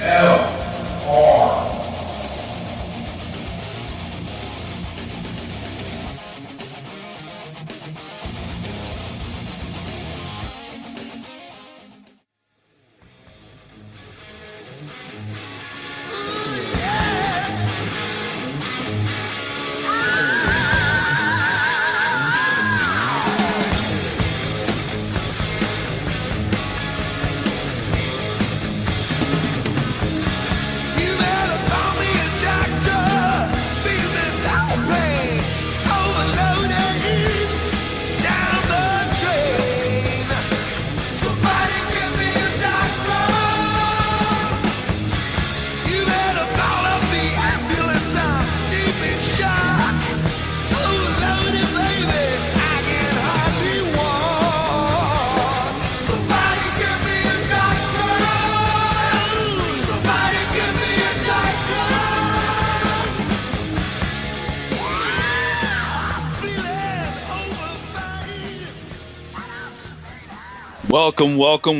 VLR.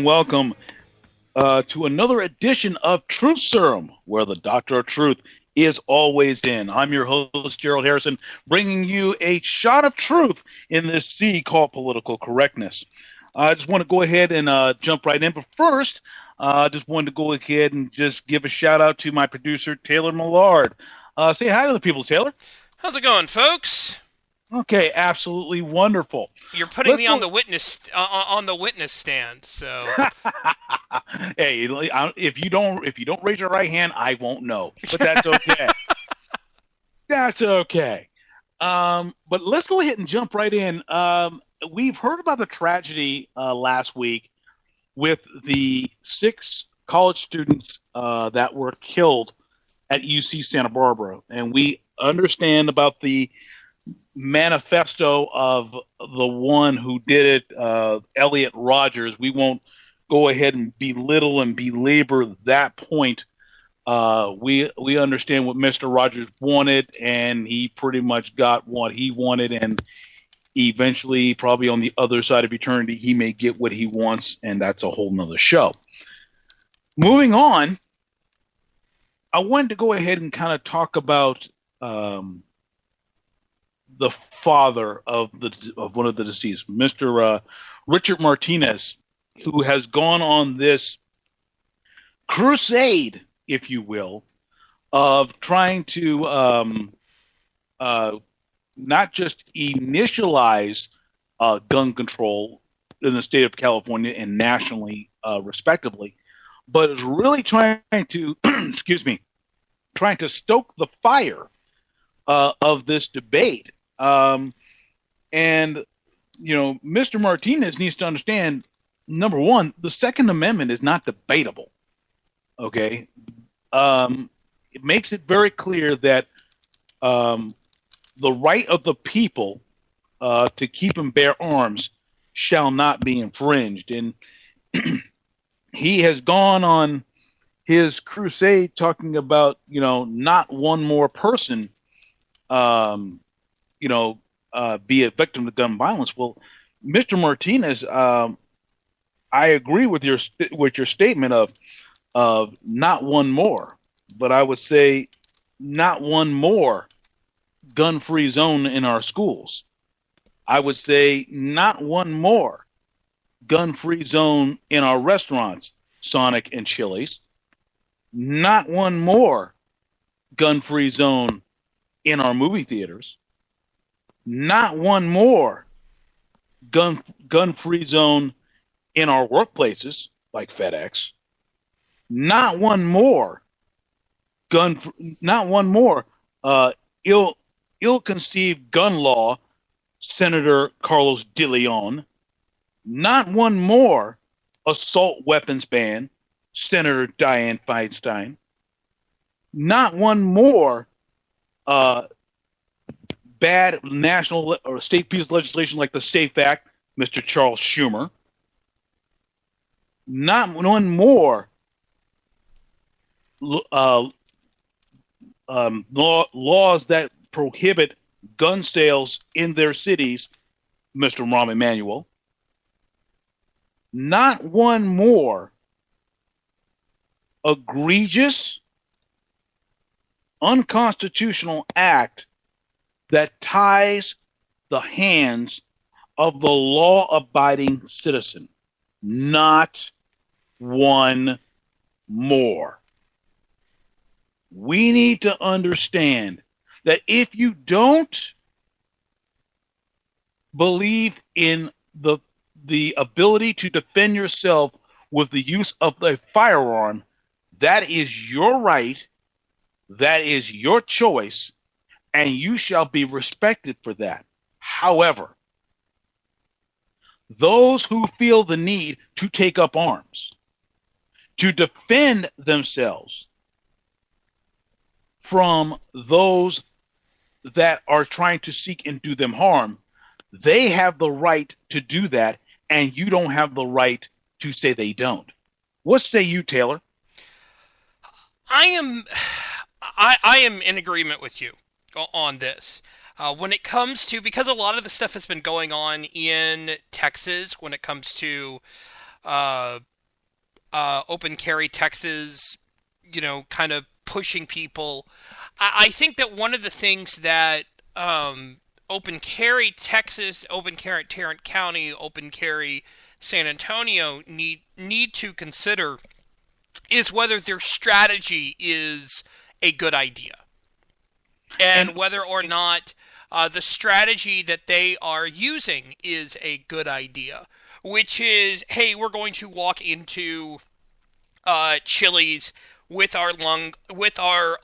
Welcome to another edition of Truth Serum, where the Doctor of Truth is always in. I'm your host, Gerald Harrison, bringing you a shot of truth in this sea called political correctness. I just want to go ahead and jump right in, but first, I just wanted to go ahead and just give a shout out to my producer, Taylor Millard. Say hi to the people, Taylor. How's it going, folks? Okay, absolutely wonderful. You're putting me on the witness stand, so. Hey, if you don't raise your right hand, I won't know. But that's okay. That's okay. But let's go ahead and jump right in. We've heard about the tragedy last week with the 6 college students that were killed at UC Santa Barbara, and we understand about the manifesto of the one who did it, Elliot Rogers. We won't go ahead and belittle and belabor that point. We understand what Mr. Rogers wanted, and he pretty much got what he wanted, and eventually, probably on the other side of eternity, he may get what he wants, and that's a whole nother show. Moving on, I wanted to go ahead and kind of talk about the father of one of the deceased, Mr. Richard Martinez, who has gone on this crusade, if you will, of trying to not just initialize gun control in the state of California and nationally, respectively, but is really trying to, trying to stoke the fire of this debate. And, you know, Mr. Martinez needs to understand, number one, the Second Amendment is not debatable. Okay. It makes it very clear that the right of the people to keep and bear arms shall not be infringed. And he has gone on his crusade talking about, you know, not one more person be a victim of gun violence. Well, Mr. Martinez, I agree with your statement of not one more, but I would say not one more gun-free zone in our schools. I would say not one more gun-free zone in our restaurants, Sonic and Chili's. Not one more gun-free zone in our movie theaters. Not one more gun-free zone in our workplaces, like FedEx. Not one more ill-conceived gun law, Senator Carlos de Leon. Not one more assault weapons ban, Senator Dianne Feinstein. Not one more bad national or state piece of legislation like the SAFE Act, Mr. Charles Schumer. Not one more laws that prohibit gun sales in their cities, Mr. Rahm Emanuel. Not one more egregious, unconstitutional act that ties the hands of the law-abiding citizen. Not one more. We need to understand that if you don't believe in the ability to defend yourself with the use of a firearm, that is your right, that is your choice, and you shall be respected for that. However, those who feel the need to take up arms, to defend themselves from those that are trying to seek and do them harm, they have the right to do that, and you don't have the right to say they don't. What say you, Taylor? I am in agreement with you on this. When it comes to, because a lot of the stuff has been going on in Texas when it comes to open carry Texas, kind of pushing people. I think that one of the things that open carry Texas, open carry Tarrant County, open carry San Antonio need to consider is whether their strategy is a good idea. And whether or not the strategy that they are using is a good idea, which is, hey, we're going to walk into Chili's with our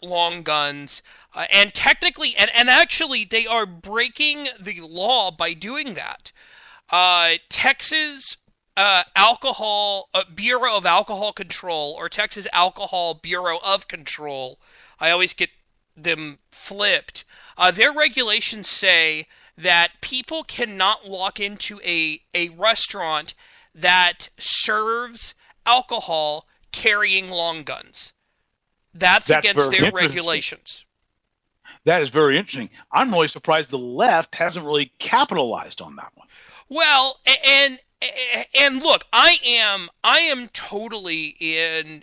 long guns, and technically, and actually, they are breaking the law by doing that. Texas Bureau of Alcohol Control, or Texas Alcohol Bureau of Control, I always get them flipped. Their regulations say that people cannot walk into a restaurant that serves alcohol carrying long guns. That's against their regulations. That is very interesting. I'm really surprised the left hasn't really capitalized on that one. Well, and look, I am totally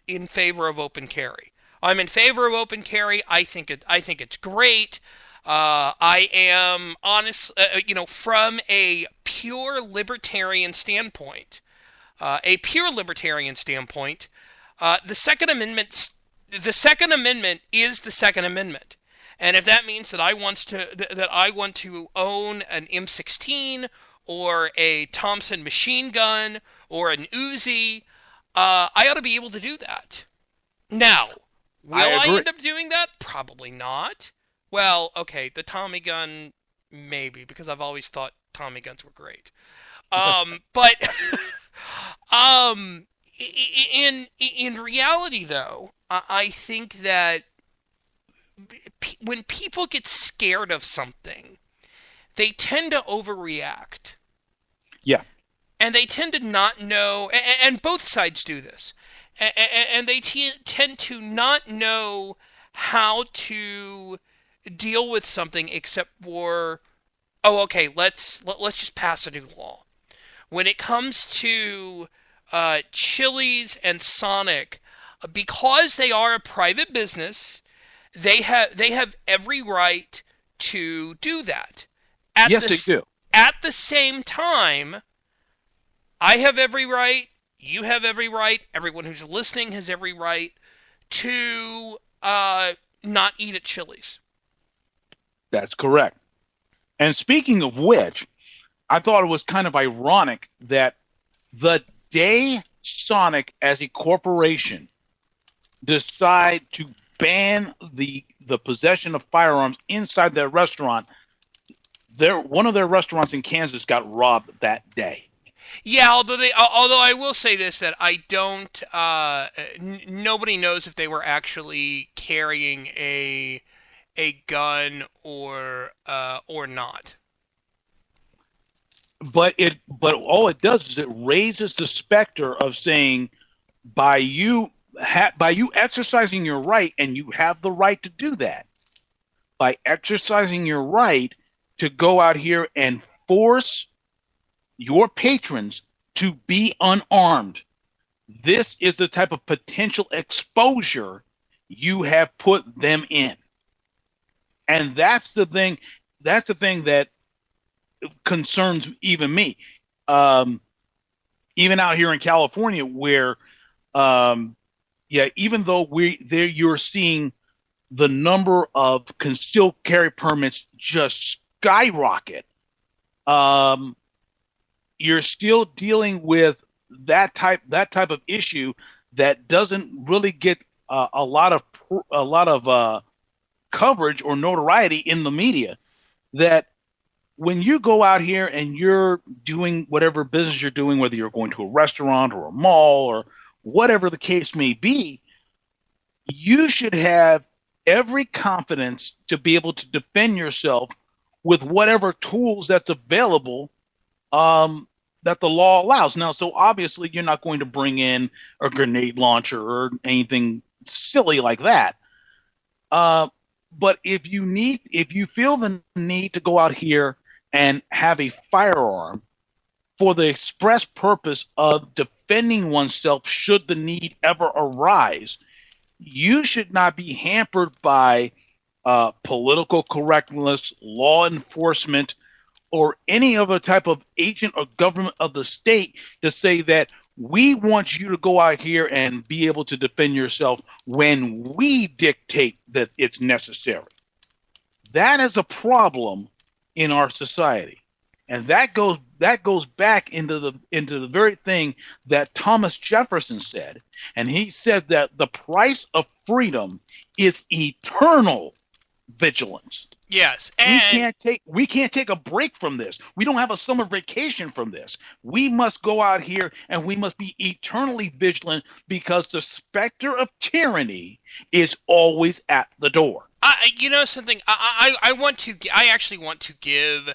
in favor of open carry. I'm in favor of open carry. I think it's great. I am honest, from a pure libertarian standpoint. The Second Amendment is the Second Amendment, and if that means that I want to own an M16 or a Thompson machine gun or an Uzi, I ought to be able to do that. Now, will I end up doing that? Probably not. Well, okay, the Tommy gun, maybe, because I've always thought Tommy guns were great. But in reality, though, I think that when people get scared of something, they tend to overreact. Yeah. And they tend to not know, and both sides do this, and they tend to not know how to deal with something except for, let's just pass a new law. When it comes to Chili's and Sonic, because they are a private business, they have every right to do that. Yes, they do. At the same time, I have every right, you have every right, everyone who's listening has every right to not eat at Chili's. That's correct. And speaking of which, I thought it was kind of ironic that the day Sonic as a corporation decide to ban the possession of firearms inside their restaurant, one of their restaurants in Kansas got robbed that day. Yeah, although I will say this, that I don't. Nobody knows if they were actually carrying a gun or not. But all it does is it raises the specter of saying, by you exercising your right, and you have the right to do that, by exercising your right to go out here and force your patrons to be unarmed, This is the type of potential exposure you have put them in. And that's the thing that concerns even me. Even out here in California, where even though you're seeing the number of concealed carry permits just skyrocket, you're still dealing with that type of issue that doesn't really get a lot of coverage or notoriety in the media. That when you go out here and you're doing whatever business you're doing, whether you're going to a restaurant or a mall or whatever the case may be, you should have every confidence to be able to defend yourself with whatever tools that's available that the law allows. Now, so obviously you're not going to bring in a grenade launcher or anything silly like that. But if you feel the need to go out here and have a firearm for the express purpose of defending oneself should the need ever arise, you should not be hampered by political correctness, law enforcement, or any other type of agent or government of the state to say that we want you to go out here and be able to defend yourself when we dictate that it's necessary. That is a problem in our society. And that goes back into the very thing that Thomas Jefferson said. And he said that the price of freedom is eternal vigilance. Yes, and we can't take a break from this. We don't have a summer vacation from this. We must go out here and we must be eternally vigilant because the specter of tyranny is always at the door. You know something? I actually want to give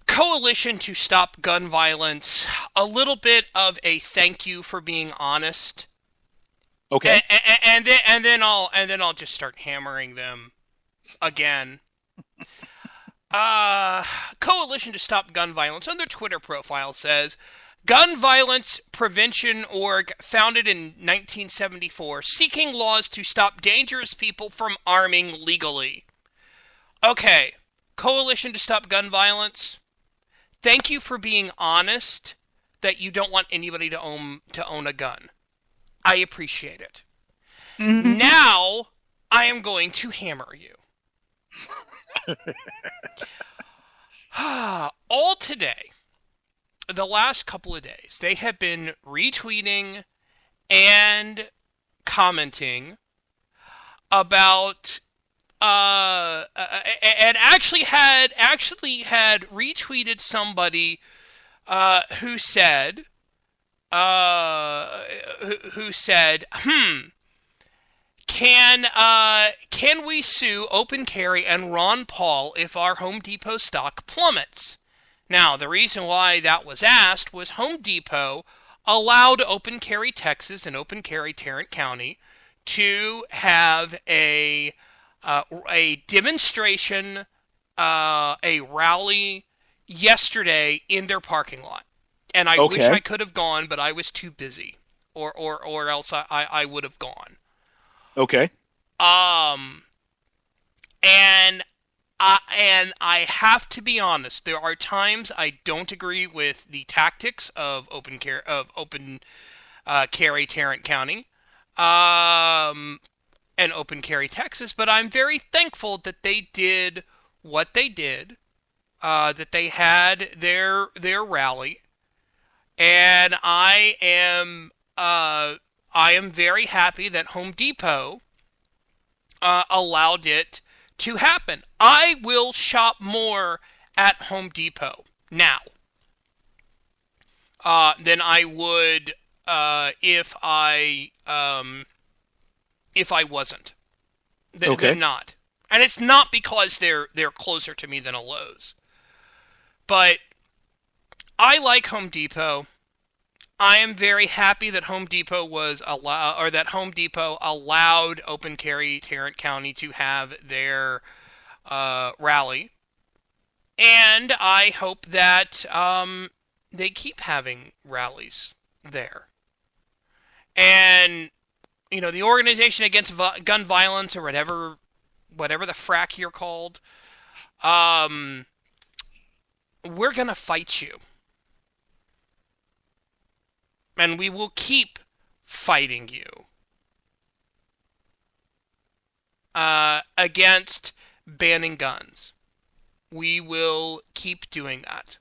Coalition to Stop Gun Violence a little bit of a thank you for being honest. Okay. And then I'll just start hammering them again. Coalition to Stop Gun Violence on their Twitter profile says, Gun Violence Prevention Org, founded in 1974, seeking laws to stop dangerous people from arming legally. Okay, Coalition to Stop Gun Violence, thank you for being honest that you don't want anybody to own a gun. I appreciate it. Mm-hmm. Now, I am going to hammer you. All today, the last couple of days, they have been retweeting and commenting about and actually had retweeted somebody who said can we sue Open Carry and Ron Paul if our Home Depot stock plummets? Now, the reason why that was asked was Home Depot allowed Open Carry Texas and Open Carry Tarrant County to have a demonstration, a rally yesterday in their parking lot. And I wish I could have gone, but I was too busy, or else I would have gone. Okay. And I have to be honest. There are times I don't agree with the tactics of Open Carry Tarrant County, and Open Carry Texas. But I'm very thankful that they did what they did. That they had their rally, and I am very happy that Home Depot allowed it to happen. I will shop more at Home Depot now than I would if I wasn't. They're not, and it's not because they're closer to me than a Lowe's, but I like Home Depot. I am very happy that Home Depot allowed Open Carry Tarrant County to have their rally, and I hope that they keep having rallies there. And the Organization Against Gun Violence, or whatever the frack you're called, we're gonna fight you, and we will keep fighting you against banning guns. We will keep doing that.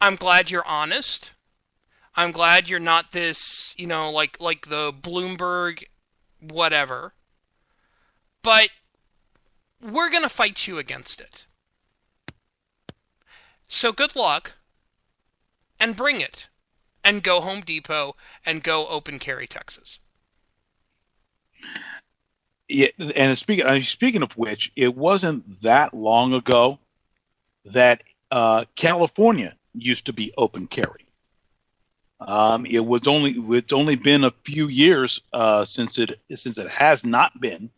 I'm glad you're honest. I'm glad you're not this, like the Bloomberg whatever. But we're going to fight you against it. So good luck, and bring it. And go Home Depot, and go open carry Texas. Yeah, and speaking of which, it wasn't that long ago that California used to be open carry. It's only been a few years since it has not been.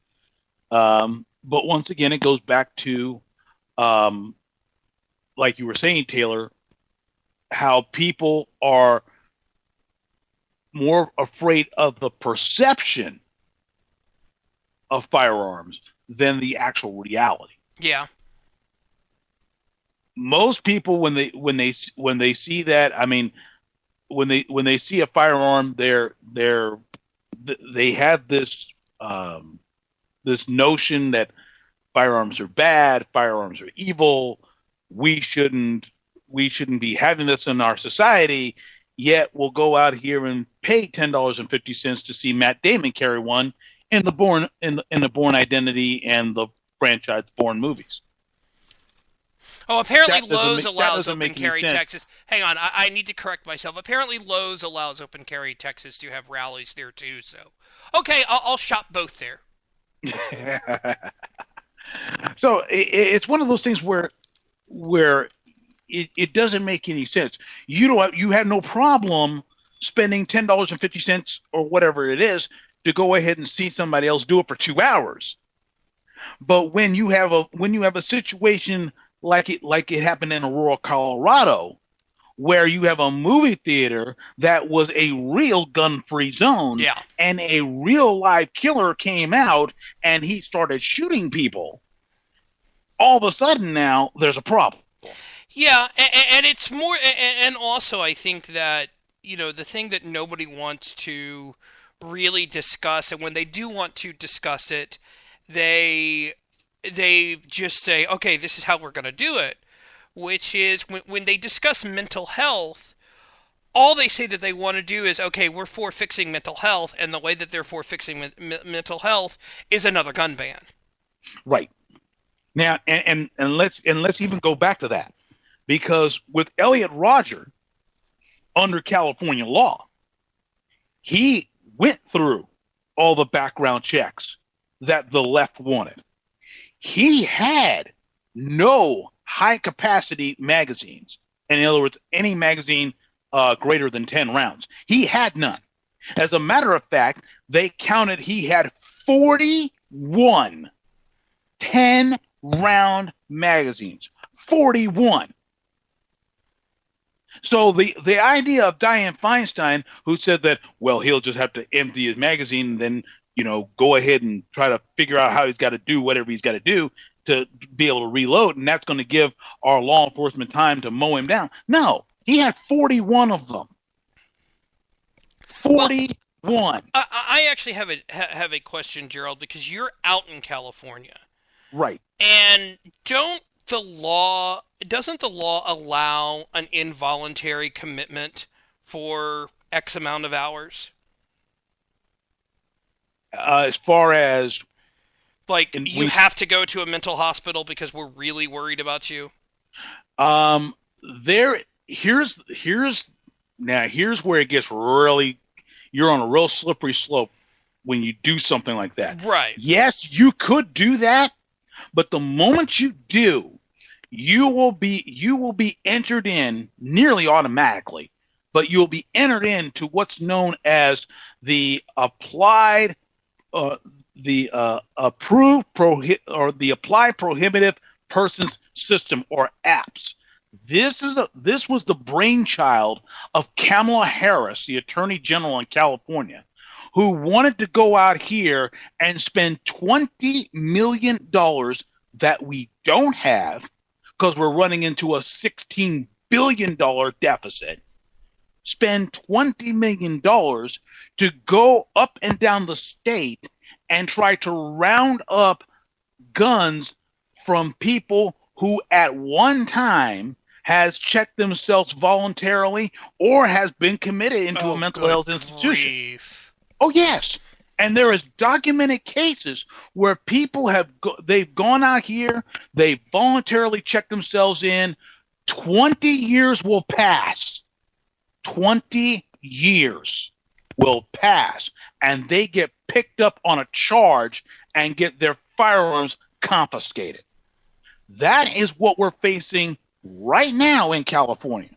But once again, it goes back to, like you were saying, Taylor, how people are more afraid of the perception of firearms than the actual reality. Yeah. Most people, when they see that, I mean, when they see a firearm, they have this this notion that firearms are bad, firearms are evil. We shouldn't be having this in our society. Yet we'll go out here and pay $10.50 to see Matt Damon carry one in the Bourne Identity and the franchise Bourne movies. Oh, apparently Lowe's allows open carry Texas. Hang on, I need to correct myself. Apparently Lowe's allows open carry Texas to have rallies there too. So, okay, I'll shop both there. So it's one of those things where it doesn't make any sense. You have no problem spending $10.50 or whatever it is to go ahead and see somebody else do it for 2 hours. But when you have a situation like it happened in Aurora, Colorado, where you have a movie theater that was a real gun-free zone, yeah, and a real live killer came out and he started shooting people, all of a sudden now there's a problem. Yeah, and it's more, and also I think that, the thing that nobody wants to really discuss, and when they do want to discuss it, they just say, okay, this is how we're going to do it, which is when they discuss mental health, all they say that they want to do is, okay, we're for fixing mental health, and the way that they're for fixing mental health is another gun ban. Right. Now, and let's even go back to that. Because with Elliot Rodger, under California law, he went through all the background checks that the left wanted. He had no high-capacity magazines. In other words, any magazine greater than 10 rounds. He had none. As a matter of fact, they counted he had 41 10-round magazines. 41. So the idea of Dianne Feinstein, who said that, well, he'll just have to empty his magazine and then, go ahead and try to figure out how he's got to do whatever he's got to do to be able to reload, and that's going to give our law enforcement time to mow him down. No, he had 41 of them. 41. Well, I actually have a question, Gerald, because you're out in California. Right. And doesn't the law allow an involuntary commitment for X amount of hours? As far as you have to go to a mental hospital because we're really worried about you. Here's where it gets really, you're on a real slippery slope when you do something like that. Right. Yes, you could do that, but the moment you do, you will be entered in nearly automatically, but you'll be entered into what's known as the applied, the applied prohibitive persons system, or APPS. This was the brainchild of Kamala Harris, the Attorney General in California, who wanted to go out here and spend $20 million that we don't have because we're running into a $16 billion deficit. Spend $20 million to go up and down the state and try to round up guns from people who at one time has checked themselves voluntarily or has been committed into a mental health institution. Grief. Oh, yes. And there is documented cases where people they've gone out here, they voluntarily checked themselves in. 20 years will pass. 20 years will pass, and they get picked up on a charge and get their firearms confiscated. That is what we're facing right now in California.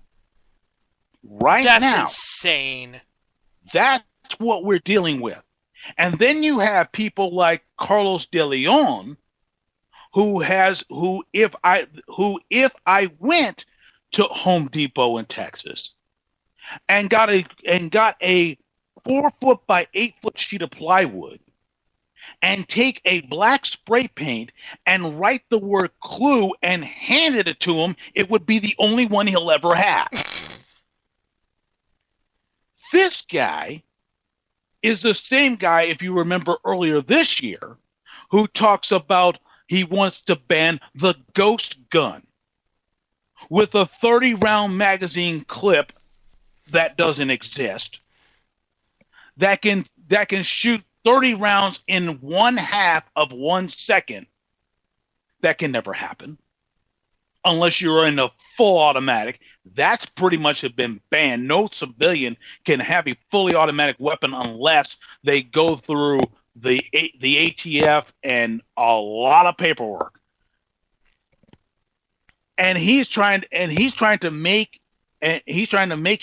That's now. Insane. That's what we're dealing with. And then you have people like Carlos de Leon, who if I went to Home Depot in Texas and got a 4-foot by 8-foot sheet of plywood and take a black spray paint and write the word clue and handed it to him, it would be the only one he'll ever have. This guy is the same guy, if you remember earlier this year, who talks about he wants to ban the ghost gun with a 30-round magazine clip that doesn't exist, that can shoot 30 rounds in 1/2 of 1 second. That can never happen unless you're in a full automatic. That's pretty much have been banned. No civilian can have a fully automatic weapon unless they go through the ATF and a lot of paperwork. And he's trying to make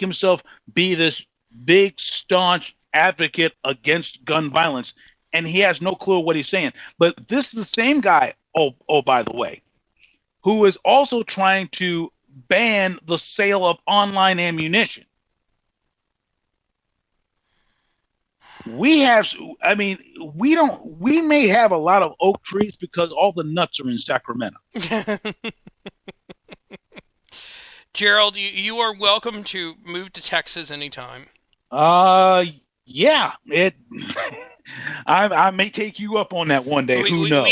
himself be this big staunch advocate against gun violence, and he has no clue what he's saying. But this is the same guy, by the way, who is also trying to ban the sale of online ammunition. We may have a lot of oak trees because all the nuts are in Sacramento. Gerald, you are welcome to move to Texas anytime. Yeah, I may take you up on that one day. Who knows?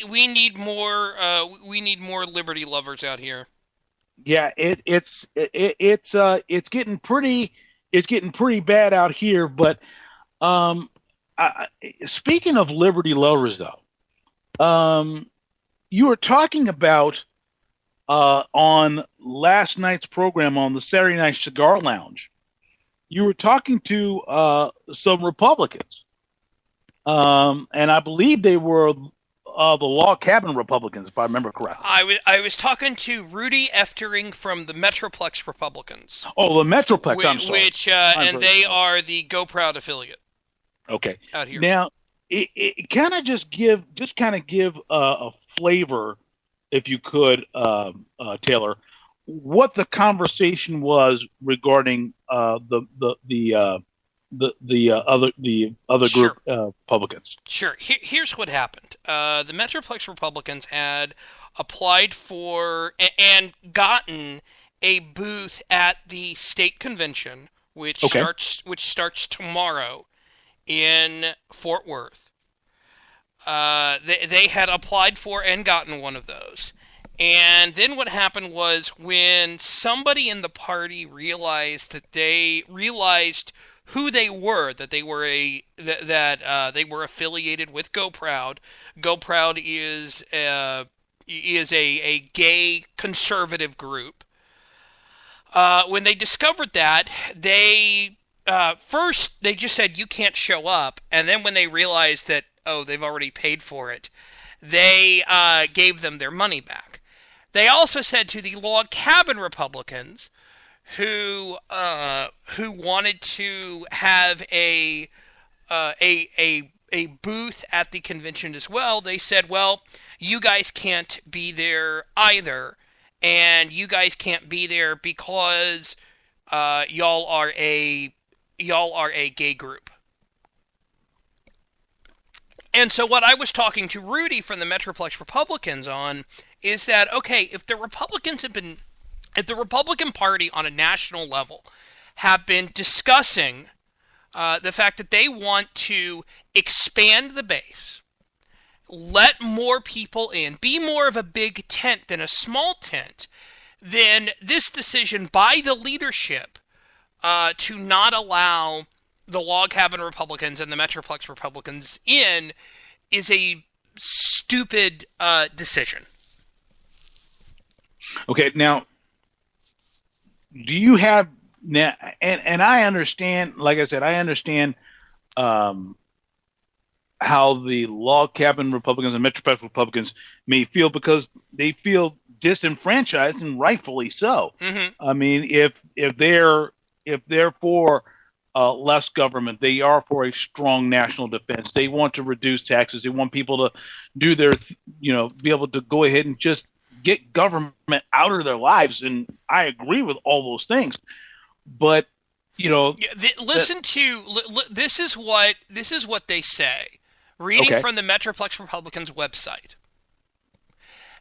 We need more liberty lovers out here. Yeah, it's getting pretty bad out here. But speaking of liberty lovers, though, you were talking about on last night's program on the Saturday Night Cigar Lounge. You were talking to some Republicans, and I believe they were the log cabin Republicans, if I remember correctly. I was talking to Rudy Eftering from the Metroplex Republicans. Oh, the Metroplex. I'm sorry. And they are the Go Proud affiliate. Okay. Out here. Now, it kind of just give a flavor, if you could, Taylor, what the conversation was regarding the other group, Republicans. Sure. Here's what happened. The Metroplex Republicans had applied for and gotten a booth at the state convention, which starts tomorrow in Fort Worth. They had applied for and gotten one of those. And then what happened was when somebody in the party realized who they were, that they were they were affiliated with Go Proud. Go Proud is a gay conservative group. When they discovered that, they first they just said you can't show up, and then when they realized that they've already paid for it, they gave them their money back. They also said to the log cabin Republicans, who wanted to have a booth at the convention as well, they said, well, you guys can't be there either, and you guys can't be there because y'all are a gay group. And so what I was talking to Rudy from the Metroplex Republicans on is that, okay, if the Republican Party on a national level have been discussing the fact that they want to expand the base, let more people in, be more of a big tent than a small tent, then this decision by the leadership to not allow the Log Cabin Republicans and the Metroplex Republicans in is a stupid decision. Okay, now, do you have now? And I understand, like I said, I understand how the Log Cabin Republicans and Metroplex Republicans may feel, because they feel disenfranchised, and rightfully so. Mm-hmm. I mean, if they're for less government, they are for a strong national defense. They want to reduce taxes. They want people to do their, be able to go ahead and just get government out of their lives. And I agree with all those things. But, this is what they say. Reading from the Metroplex Republicans website.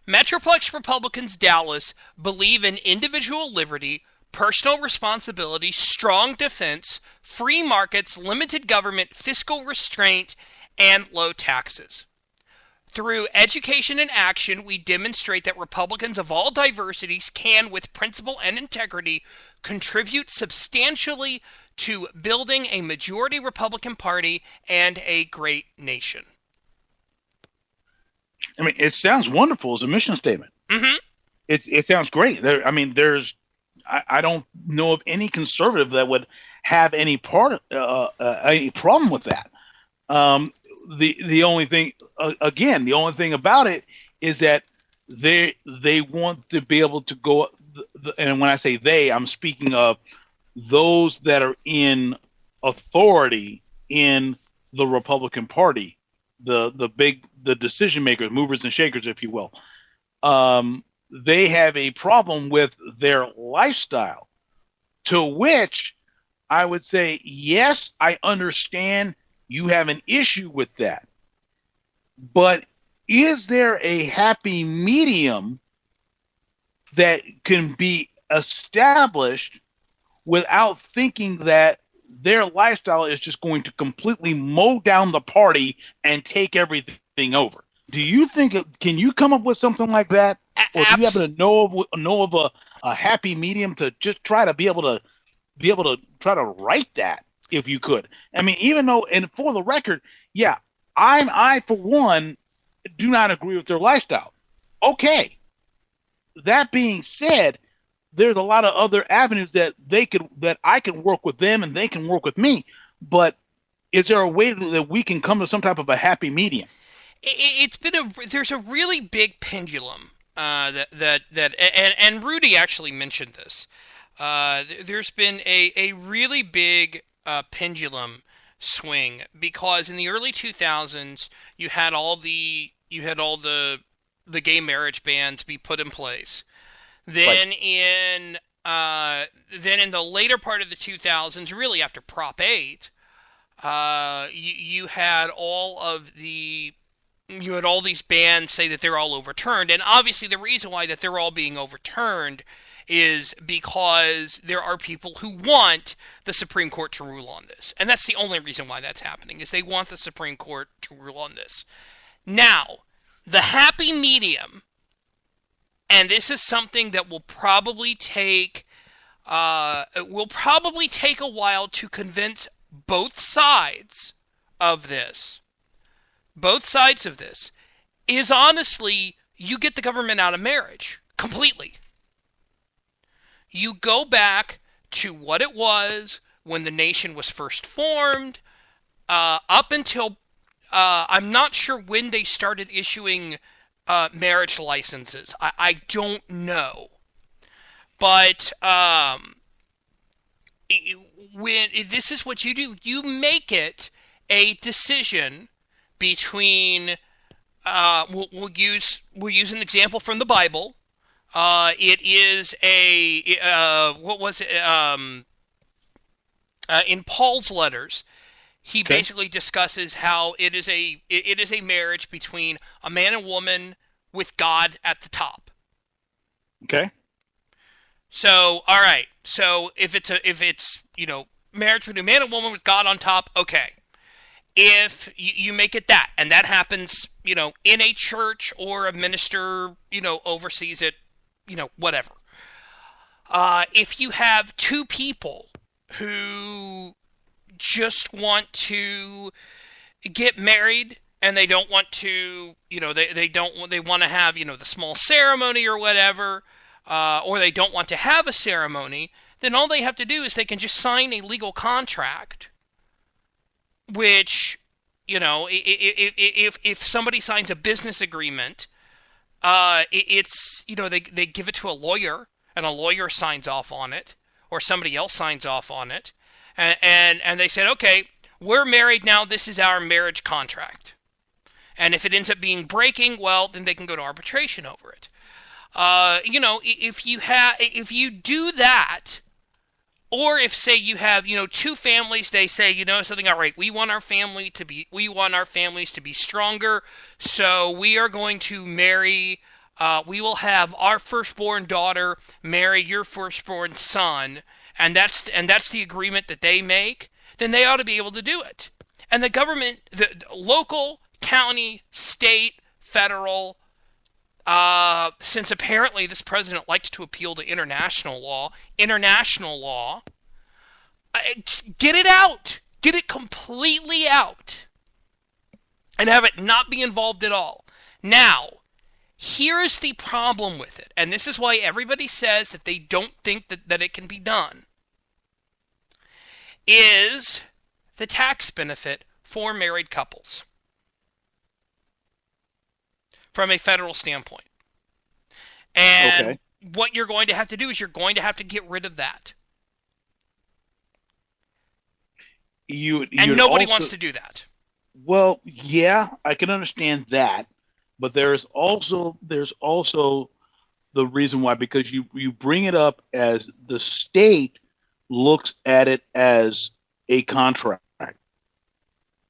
Metroplex Republicans Dallas believe in individual liberty, personal responsibility, strong defense, free markets, limited government, fiscal restraint, and low taxes. Through education and action, we demonstrate that Republicans of all diversities can, with principle and integrity, contribute substantially to building a majority Republican Party and a great nation. I mean, it sounds wonderful as a mission statement. Mm-hmm. It sounds great. I don't know of any conservative that would have any problem with that. The only thing, the only thing about it is that they want to be able to go, and when I say they, I'm speaking of those that are in authority in the Republican Party, the decision makers, movers and shakers, if you will. They have a problem with their lifestyle, to which I would say, yes, I understand you have an issue with that. But is there a happy medium that can be established without thinking that their lifestyle is just going to completely mow down the party and take everything over? Do you think, can you come up with something like that? Or do you happen to know of a happy medium to just try to be able to try to write that, if you could? I mean, even though, and for the record, yeah, I for one do not agree with their lifestyle. Okay. That being said, there's a lot of other avenues that I can work with them and they can work with me. But is there a way that we can come to some type of a happy medium? There's a really big pendulum and Rudy actually mentioned this. There's been a really big pendulum swing, because in the early 2000s you had all the gay marriage bans be put in place. Then in the later part of the 2000s, really after Prop 8, you had all these bans say that they're all overturned. And obviously the reason why that they're all being overturned is because there are people who want the Supreme Court to rule on this. And that's the only reason why that's happening, is they want the Supreme Court to rule on this. Now, the happy medium, and this is something that will probably take a while to convince both sides of this, is honestly, you get the government out of marriage completely. You go back to what it was when the nation was first formed, up until, I'm not sure when they started issuing marriage licenses. I don't know. But this is what you do. You make it a decision between, we'll use an example from the Bible. It is what was it? In Paul's letters, he basically discusses how it is a marriage between a man and woman with God at the top. Okay. So, all right. So if it's marriage between a man and woman with God on top, okay. If you make it that, and that happens, in a church or a minister, oversees it, whatever. If you have two people who just want to get married and they don't want to, they want to have, the small ceremony or whatever, or they don't want to have a ceremony, then all they have to do is they can just sign a legal contract. Which, if somebody signs a business agreement, it's, they give it to a lawyer, and a lawyer signs off on it, or somebody else signs off on it, and they said, okay, we're married now, this is our marriage contract. And if it ends up being breaking, well, then they can go to arbitration over it. If you do that, or if, say, you have, two families, they say, something, all right, we want our families to be stronger, so we are going to marry, we will have our firstborn daughter marry your firstborn son, and that's the agreement that they make, then they ought to be able to do it. And the government, the local, county, state, federal, since apparently this president likes to appeal to international law, get it out. Get it completely out. And have it not be involved at all. Now, here's the problem with it, and this is why everybody says that they don't think that it can be done, is the tax benefit for married couples. From a federal standpoint. And what you're going to have to do is you're going to have to get rid of that. And nobody wants to do that. Well, yeah, I can understand that. But there's also the reason why, because you bring it up as the state looks at it as a contract.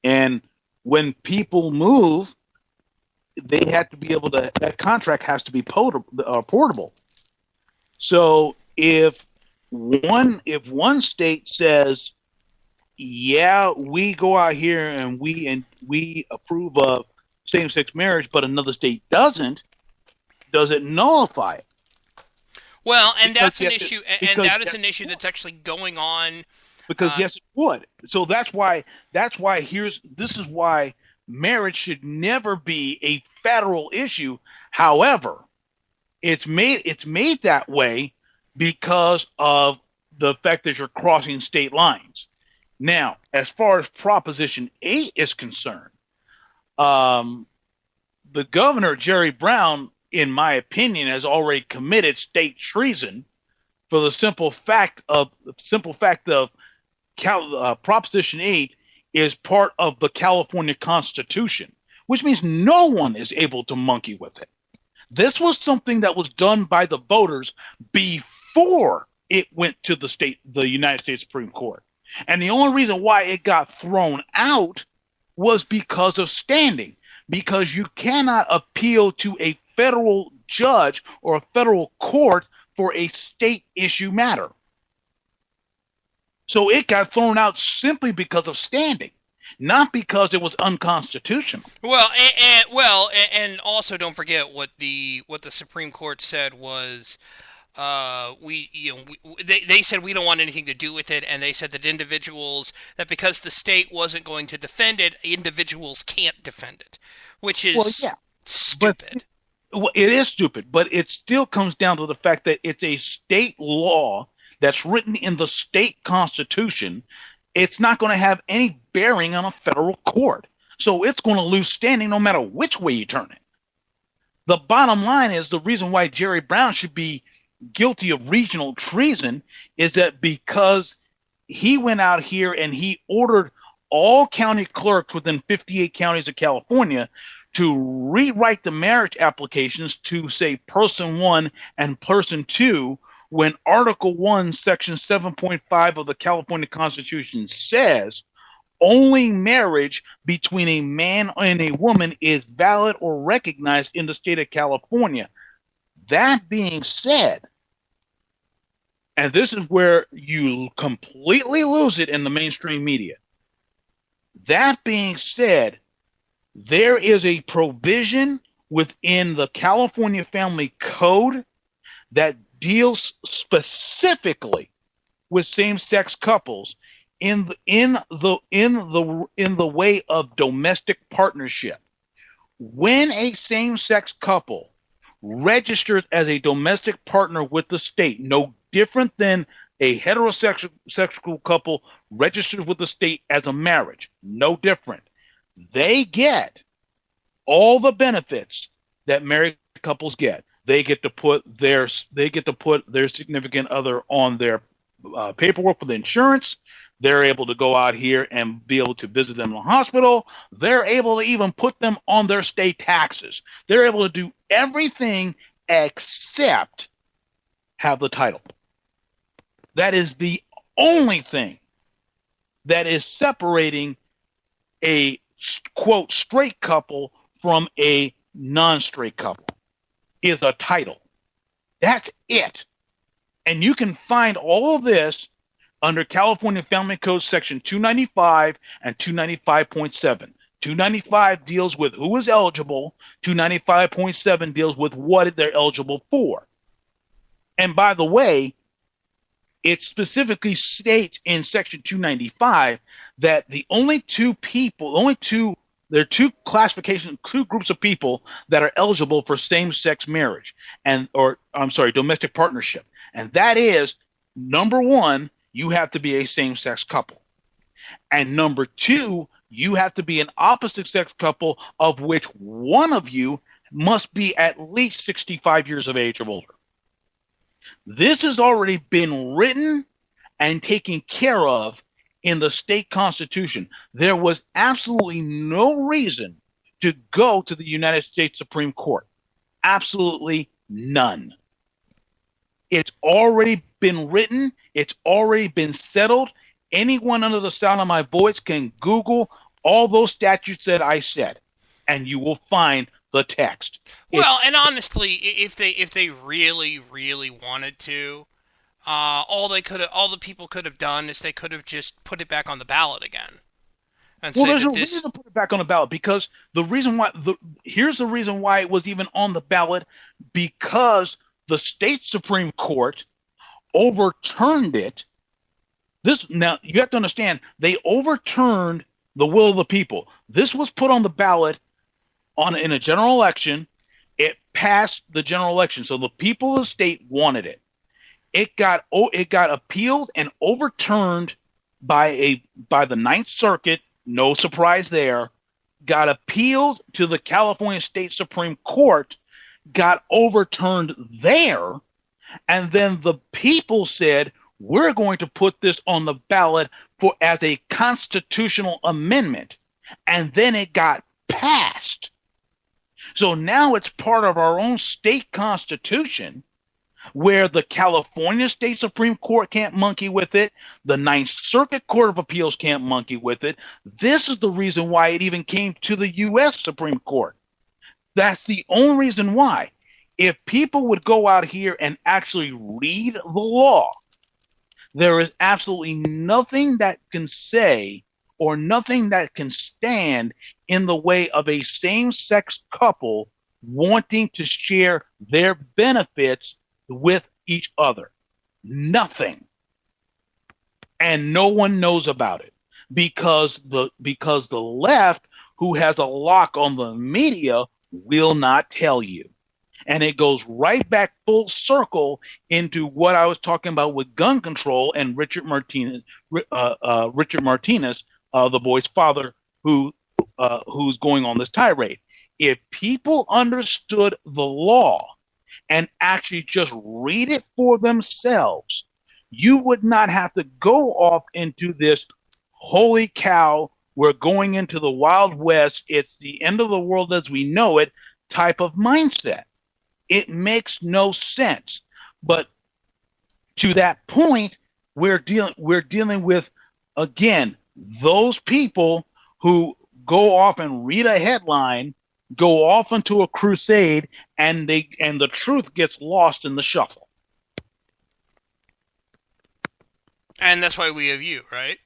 And when people move, they have to be able to, that contract has to be portable. So if one state says, yeah, we go out here and we approve of same-sex marriage, but another state doesn't, does it nullify it? Well, and that's an issue, and that is an issue that's actually going on. Because yes, it would. So that's why this is why marriage should never be a federal issue. However, it's made that way because of the fact that you're crossing state lines. Now, as far as Proposition 8 is concerned, the governor, Jerry Brown, in my opinion, has already committed state treason for the simple fact of Proposition 8 is part of the California Constitution, which means no one is able to monkey with it. This was something that was done by the voters before it went to the United States Supreme Court. And the only reason why it got thrown out was because of standing, because you cannot appeal to a federal judge or a federal court for a state issue matter. So it got thrown out simply because of standing, not because it was unconstitutional. Well, and also don't forget what the Supreme Court said was, they said we don't want anything to do with it, and they said that because the state wasn't going to defend it, individuals can't defend it, which is stupid. It is stupid, but it still comes down to the fact that it's a state law that's written in the state constitution. It's not going to have any bearing on a federal court. So it's going to lose standing no matter which way you turn it. The bottom line is the reason why Jerry Brown should be guilty of regional treason is that because he went out here and he ordered all county clerks within 58 counties of California to rewrite the marriage applications to say person 1 and person 2 when Article 1, Section 7.5 of the California Constitution says only marriage between a man and a woman is valid or recognized in the state of California. That being said, and this is where you completely lose it in the mainstream media. That being said, there is a provision within the California Family Code that deals specifically with same-sex couples in the way of domestic partnership. When a same-sex couple registers as a domestic partner with the state, no different than a heterosexual couple registered with the state as a marriage, no different. They get all the benefits that married couples get. They get to put their significant other on their paperwork for the insurance. They're able to go out here and be able to visit them in the hospital. They're able to even put them on their state taxes. They're able to do everything except have the title. That is the only thing that is separating a, quote, straight couple from a non-straight couple, is a title. That's it. And you can find all of this under California Family Code Section 295 and 295.7. 295 deals with who is eligible. 295.7 deals with what they're eligible for. And by the way, it specifically states in Section 295 that there are two groups of people that are eligible for same-sex marriage domestic partnership. And that is, number one, you have to be a same-sex couple. And number two, you have to be an opposite-sex couple of which one of you must be at least 65 years of age or older. This has already been written and taken care of in the state constitution. There was absolutely no reason to go to the United States Supreme Court. Absolutely none. It's already been written. It's already been settled. Anyone under the sound of my voice can Google all those statutes that I said, and you will find the text. Well, and honestly, if they really, really wanted to, all the people could have done is they could have just put it back on the ballot again. Well, there's no reason to put it back on the ballot, because here's the reason why it was even on the ballot, because the state Supreme Court overturned it. Now you have to understand, they overturned the will of the people. This was put on the ballot in a general election. It passed the general election, so the people of the state wanted it. It got appealed and overturned by the Ninth Circuit. No surprise there. Got appealed to the California State Supreme Court. Got overturned there, and then the people said, we're going to put this on the ballot as a constitutional amendment, and then it got passed. So now it's part of our own state constitution, where the California State Supreme Court can't monkey with it. The Ninth Circuit Court of Appeals can't monkey with it. This is the reason why it even came to the U.S. Supreme Court. That's the only reason why. If people would go out here and actually read the law, there is absolutely nothing that can say or nothing that can stand in the way of a same-sex couple wanting to share their benefits with each other. Nothing. And no one knows about it, because the left, who has a lock on the media, will not tell you. And it goes right back full circle into what I was talking about with gun control and Richard Martinez, the boy's father, who's going on this tirade. If people understood the law and actually just read it for themselves, you would not have to go off into this holy cow We're going into the Wild West. It's the end of the world as we know it type of mindset. It makes no sense. But to that point, we're dealing with, again, those people who go off and read a headline, go off into a crusade, and the truth gets lost in the shuffle. And that's why we have you, right?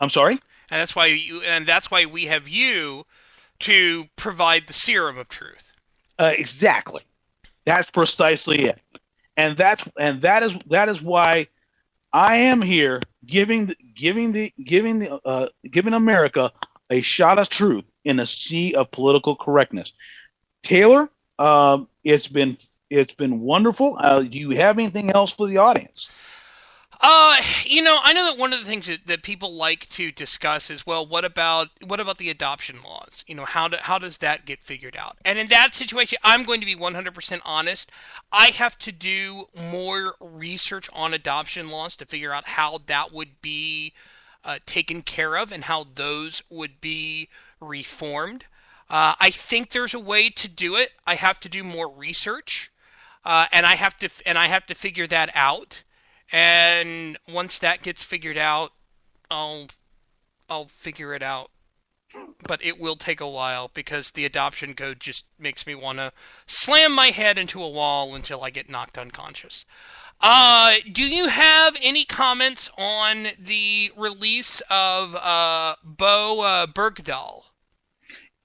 I'm sorry? And that's why we have you to provide the serum of truth. Exactly. That's precisely it. And that is why I am here giving America a shot of truth in a sea of political correctness. Taylor, it's been wonderful. Do you have anything else for the audience? I know that one of the things that people like to discuss is, well, what about the adoption laws? How does that get figured out? And in that situation, I'm going to be 100% honest. I have to do more research on adoption laws to figure out how that would be taken care of and how those would be reformed. I think there's a way to do it. I have to do more research, and I have to figure that out. And once that gets figured out, I'll figure it out. But it will take a while because the adoption code just makes me want to slam my head into a wall until I get knocked unconscious. Do you have any comments on the release of Bo Bergdahl?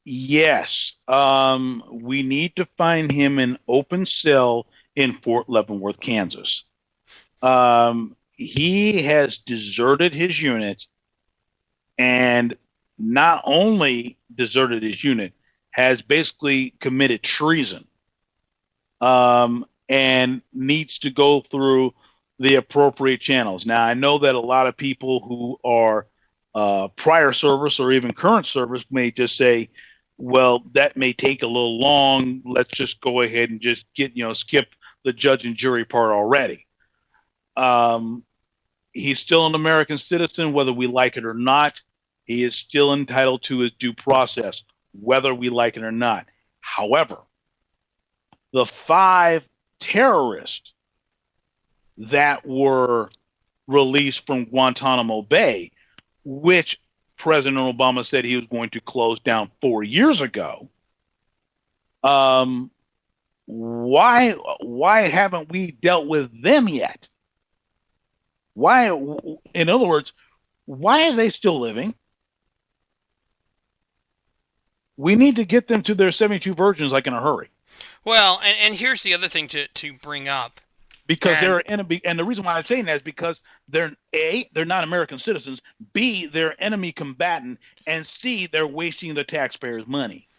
Yes. We need to find him an open cell in Fort Leavenworth, Kansas. He has deserted his unit, and not only deserted his unit, has basically committed treason, and needs to go through the appropriate channels. Now, I know that a lot of people who are prior service or even current service may just say, well, that may take a little long. Let's just go ahead and just skip the judge and jury part already. He's still an American citizen, whether we like it or not. He is still entitled to his due process, whether we like it or not. However, the 5 terrorists that were released from Guantanamo Bay, which President Obama said he was going to close down 4 years ago, why haven't we dealt with them yet? Why, in other words, why are they still living? We need to get them to their 72 virgins like in a hurry. Well, and here's the other thing to bring up. Because they're enemy, and the reason why I'm saying that is because they're not American citizens, B, they're enemy combatant, and C, they're wasting the taxpayers' money.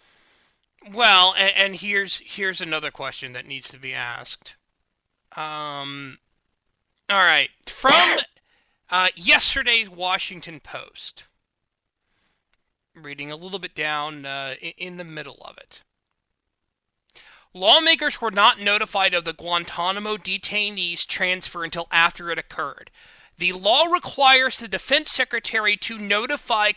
Well, and here's another question that needs to be asked. All right, from yesterday's Washington Post, reading a little bit down in the middle of it. Lawmakers were not notified of the Guantanamo detainees' transfer until after it occurred. The law requires the Defense Secretary to notify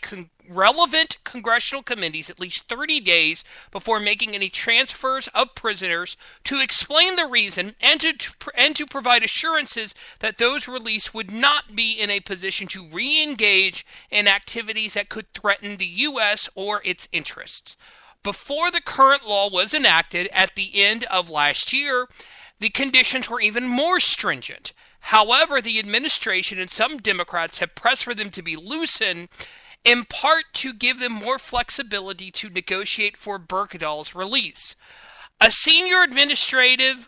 relevant congressional committees at least 30 days before making any transfers of prisoners, to explain the reason and to provide assurances that those released would not be in a position to re-engage in activities that could threaten the U.S. or its interests. Before the current law was enacted at the end of last year, the conditions were even more stringent. However, the administration and some Democrats have pressed for them to be loosened, in part to give them more flexibility to negotiate for Bergdahl's release. A senior administration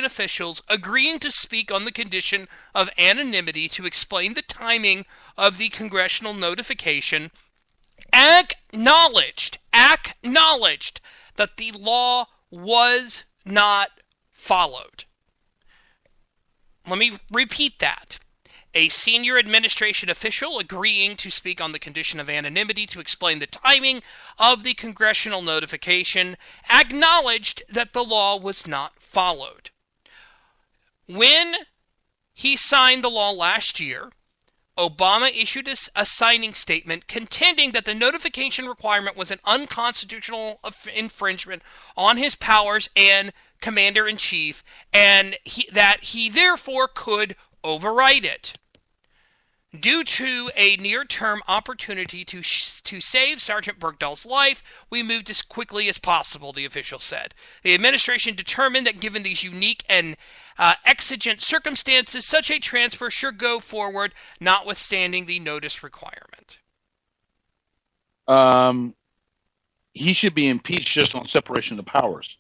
officials agreeing to speak on the condition of anonymity to explain the timing of the congressional notification acknowledged that the law was not followed. Let me repeat that. A senior administration official agreeing to speak on the condition of anonymity to explain the timing of the congressional notification acknowledged that the law was not followed. When he signed the law last year, Obama issued a signing statement contending that the notification requirement was an unconstitutional infringement on his powers and commander-in-chief, and that he therefore could override it. Due to a near-term opportunity to save Sergeant Bergdahl's life, we moved as quickly as possible, the official said. The administration determined that given these unique and exigent circumstances, such a transfer should go forward, notwithstanding the notice requirement. He should be impeached just on separation of powers.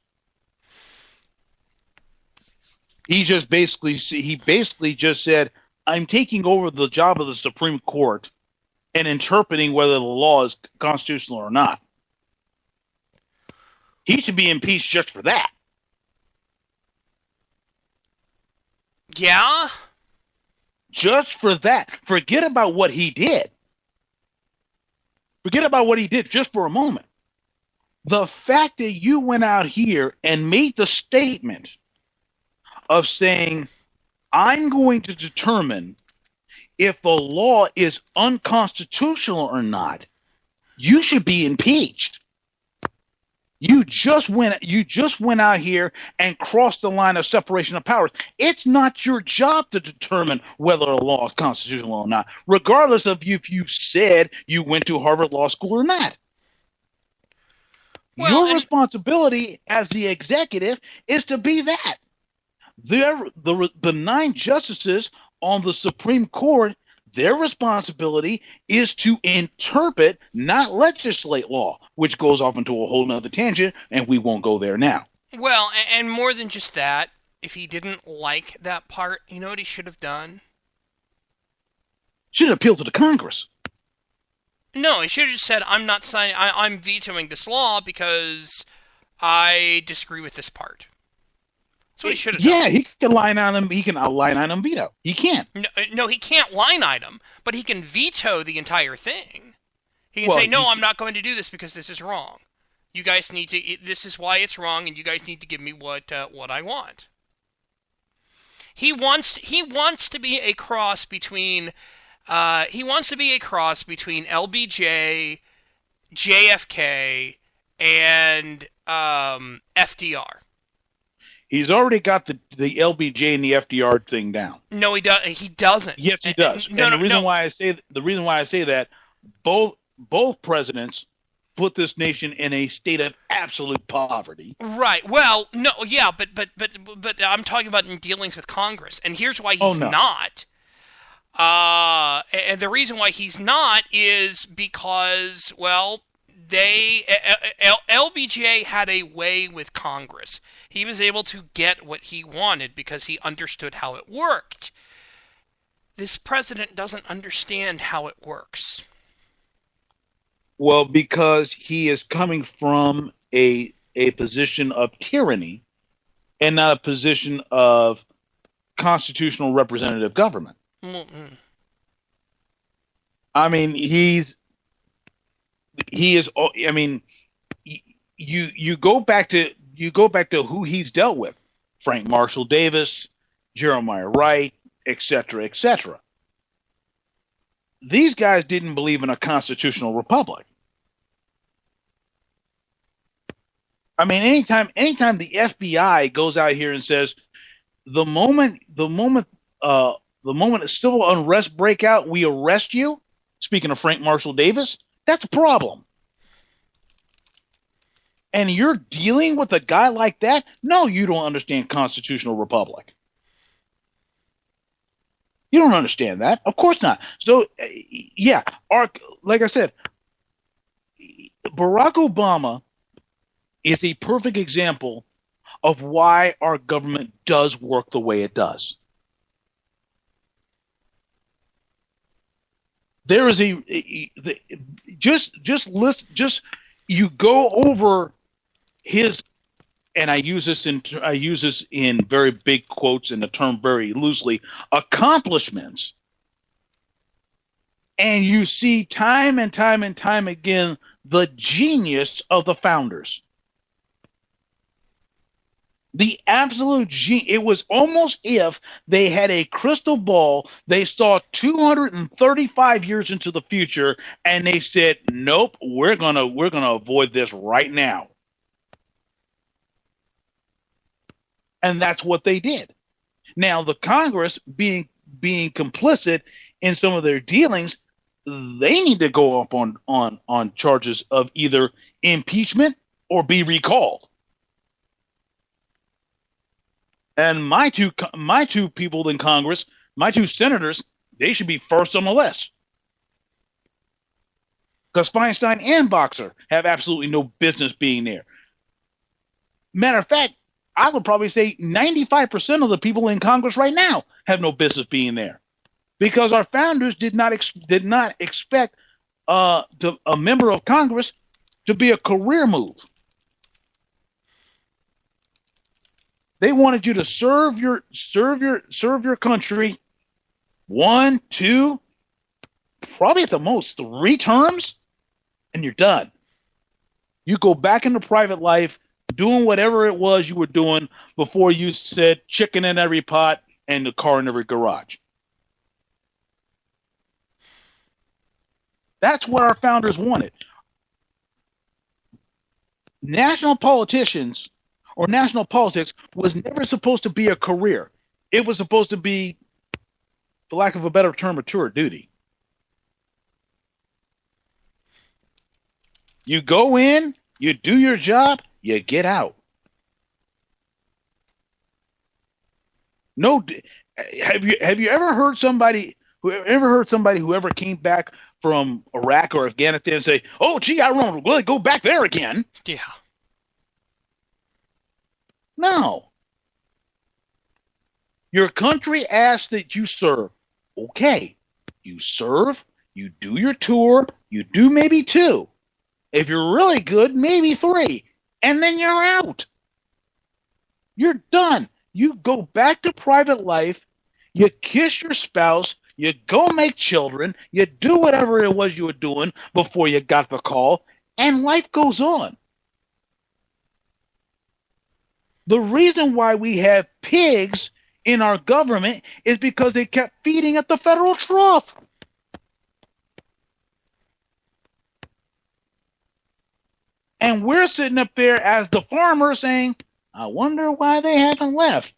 He basically just said, I'm taking over the job of the Supreme Court and interpreting whether the law is constitutional or not. He should be impeached just for that. Yeah? Just for that. Forget about what he did. Forget about what he did just for a moment. The fact that you went out here and made the statement of saying, I'm going to determine if the law is unconstitutional or not, you should be impeached. You just went out here and crossed the line of separation of powers. It's not your job to determine whether a law is constitutional or not, regardless of if you said you went to Harvard Law School or not. Your responsibility as the executive is to be that. The 9 justices on the Supreme Court, their responsibility is to interpret, not legislate law, which goes off into a whole nother tangent, and we won't go there now. Well, and more than just that, if he didn't like that part, you know what he should have done? Should have appealed to the Congress. No, he should have just said, I'm not signing, I'm vetoing this law because I disagree with this part. That's what he should have done. Yeah, he can line item. He can line item veto. He can't. No, he can't line item, but he can veto the entire thing. He can say, "No, I'm not going to do this because this is wrong. You guys need to. This is why it's wrong, and you guys need to give me what I want." He wants to be a cross between. He wants to be a cross between LBJ, JFK, and FDR. He's already got the LBJ and the FDR thing down. No, he doesn't. Yes, he does. The reason why I say that, both presidents put this nation in a state of absolute poverty. Right. Well, no, yeah, but I'm talking about in dealings with Congress, and here's why he's not. And the reason why he's not is because, well, LBJ had a way with Congress. He was able to get what he wanted because he understood how it worked. This president doesn't understand how it works. Well, because he is coming from a position of tyranny and not a position of constitutional representative government. Mm-mm. I mean, he is. I mean, you go back to who he's dealt with: Frank Marshall Davis, Jeremiah Wright, etc., etc. These guys didn't believe in a constitutional republic. I mean, anytime the FBI goes out here and says the moment civil unrest break out, we arrest you. Speaking of Frank Marshall Davis, that's a problem. And you're dealing with a guy like that? No, you don't understand constitutional republic. You don't understand that. Of course not. So, yeah, like I said, Barack Obama is a perfect example of why our government does work the way it does. There is you go over his, and I use this in very big quotes and the term very loosely, accomplishments, and you see time and time and time again the genius of the founders. The absolute it was almost if they had a crystal ball, they saw 235 years into the future, and they said, nope, we're gonna avoid this right now. And that's what they did. Now, the Congress being complicit in some of their dealings, they need to go up on charges of either impeachment or be recalled. And my two people in Congress, my two senators, they should be first on the list. Because Feinstein and Boxer have absolutely no business being there. Matter of fact, I would probably say 95% of the people in Congress right now have no business being there. Because our founders did not expect a member of Congress to be a career move. They wanted you to serve your country 1, 2, probably at the most 3 terms, and you're done. You go back into private life, doing whatever it was you were doing before you said chicken in every pot and the car in every garage. That's what our founders wanted. National politicians or national politics was never supposed to be a career. It was supposed to be, for lack of a better term, a tour of duty. You go in, you do your job, you get out. No, have you ever heard somebody who ever came back from Iraq or Afghanistan say, "Oh, gee, I don't really go back there again"? Yeah. No. Your country asks that you serve. Okay. You serve, you do your tour, you do maybe 2. If you're really good, maybe 3. And then you're out. You're done. You go back to private life, you kiss your spouse, you go make children, you do whatever it was you were doing before you got the call, and life goes on. The reason why we have pigs in our government is because they kept feeding at the federal trough. And we're sitting up there as the farmer saying, I wonder why they haven't left.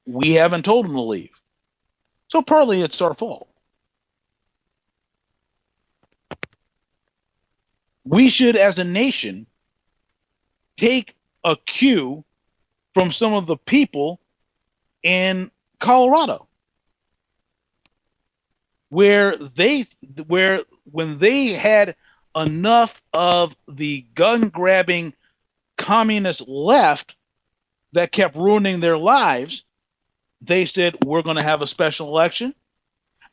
We haven't told them to leave. So partly it's our fault. We should, as a nation, take a cue from some of the people in Colorado, where when they had enough of the gun-grabbing communist left that kept ruining their lives, they said, we're going to have a special election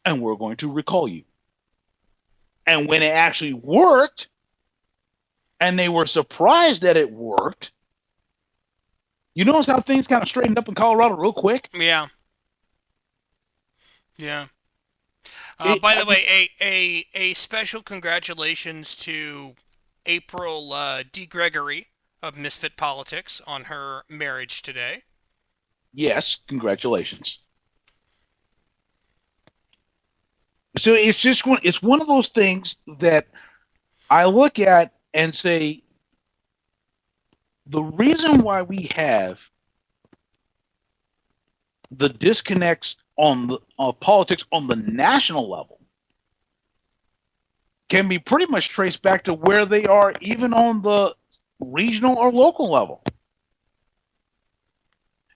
and we're going to recall you. And when it actually worked, and they were surprised that it worked, you notice how things kind of straightened up in Colorado real quick? Yeah. Yeah. By the way, a special congratulations to April D. Gregory of Misfit Politics on her marriage today. Yes, congratulations. So it's one of those things that I look at and say, the reason why we have the disconnects on the politics on the national level can be pretty much traced back to where they are even on the regional or local level.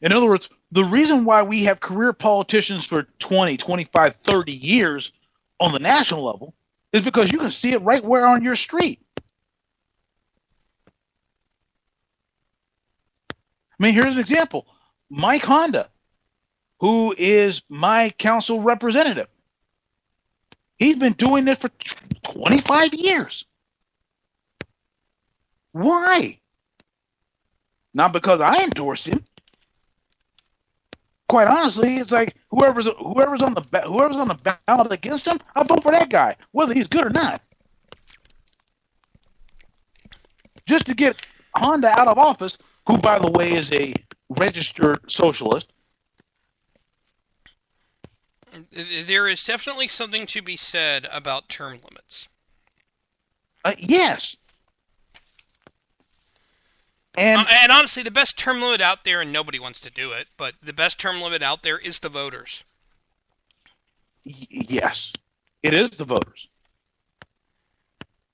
In other words, the reason why we have career politicians for 20, 25, 30 years on the national level is because you can see it right where on your street. I mean, here's an example. Mike Honda, who is my council representative, he's been doing this for 25 years. Why? Not because I endorsed him. Quite honestly, it's like whoever's on the ballot against him, I'll vote for that guy, whether he's good or not. Just to get Honda out of office, who, by the way, is a registered socialist. There is definitely something to be said about term limits. Yes. And honestly, the best term limit out there, and nobody wants to do it, but the best term limit out there is the voters. Yes, it is the voters.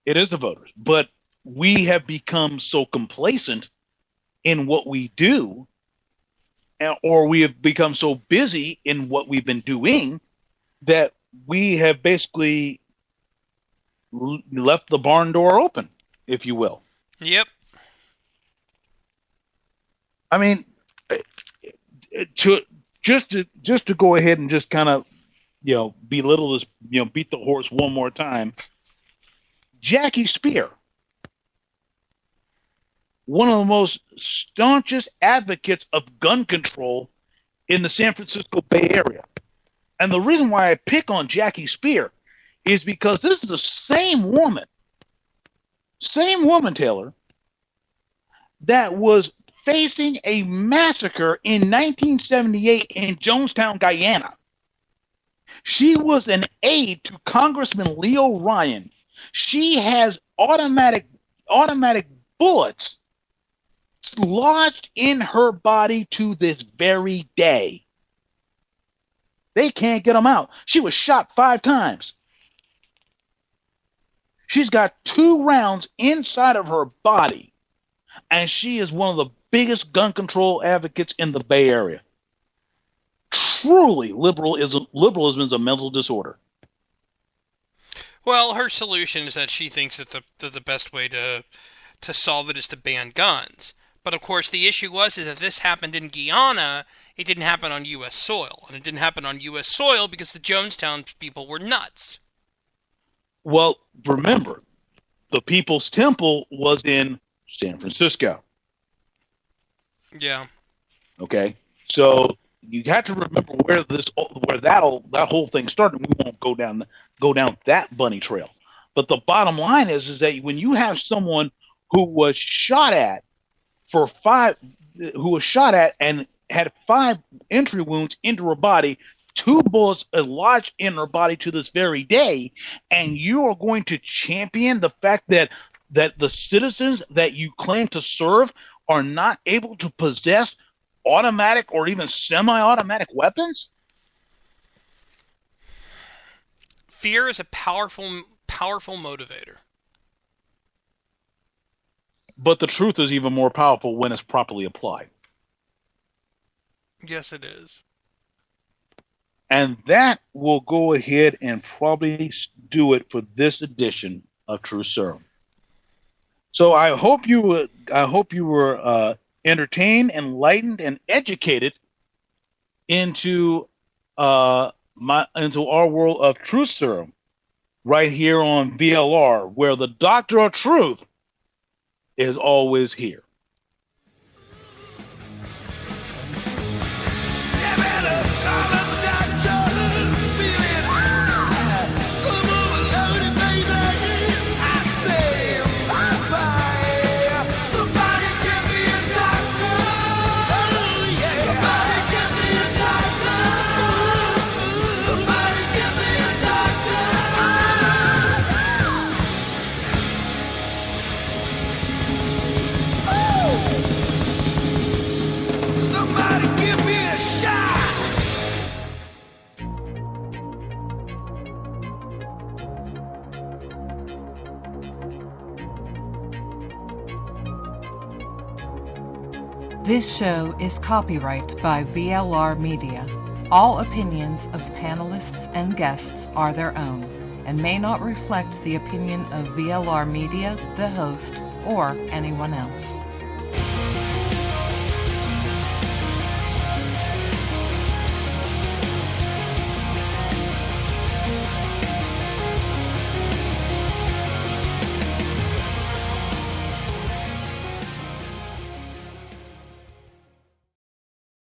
It is the voters. But we have become so complacent in what we do, or we have become so busy in what we've been doing, that we have basically left the barn door open, if you will. Yep. I mean, just to go ahead and just kind of, belittle this, beat the horse one more time. Jackie Spear, one of the most staunchest advocates of gun control in the San Francisco Bay Area. And the reason why I pick on Jackie Spear is because this is the same woman, Taylor, that was facing a massacre in 1978 in Jonestown, Guyana. She was an aide to Congressman Leo Ryan. She has automatic bullets lodged in her body to this very day. They can't get them out. She was shot 5 times. She's got 2 rounds inside of her body, and she is one of the biggest gun control advocates in the Bay Area. Truly, liberalism is a mental disorder. Well, her solution is that she thinks that the best way to solve it is to ban guns. But of course, the issue is that this happened in Guyana. It didn't happen on U.S. soil, and it didn't happen on U.S. soil because the Jonestown people were nuts. Well, remember, the People's Temple was in San Francisco. Yeah. Okay. So you have to remember where that whole thing started. We won't go down that bunny trail. But the bottom line is that when you have someone who was shot at and had 5 entry wounds into her body, 2 bullets lodged in her body to this very day, and you are going to champion the fact that the citizens that you claim to serve are not able to possess automatic or even semi-automatic weapons? Fear is a powerful motivator. But the truth is even more powerful when it's properly applied. Yes, it is. And that will go ahead and probably do it for this edition of True Serum. So I hope you were entertained, enlightened, and educated into our world of Truth Serum right here on VLR, where the Doctor of Truth is always here. This show is copyright by VLR Media. All opinions of panelists and guests are their own and may not reflect the opinion of VLR Media, the host, or anyone else.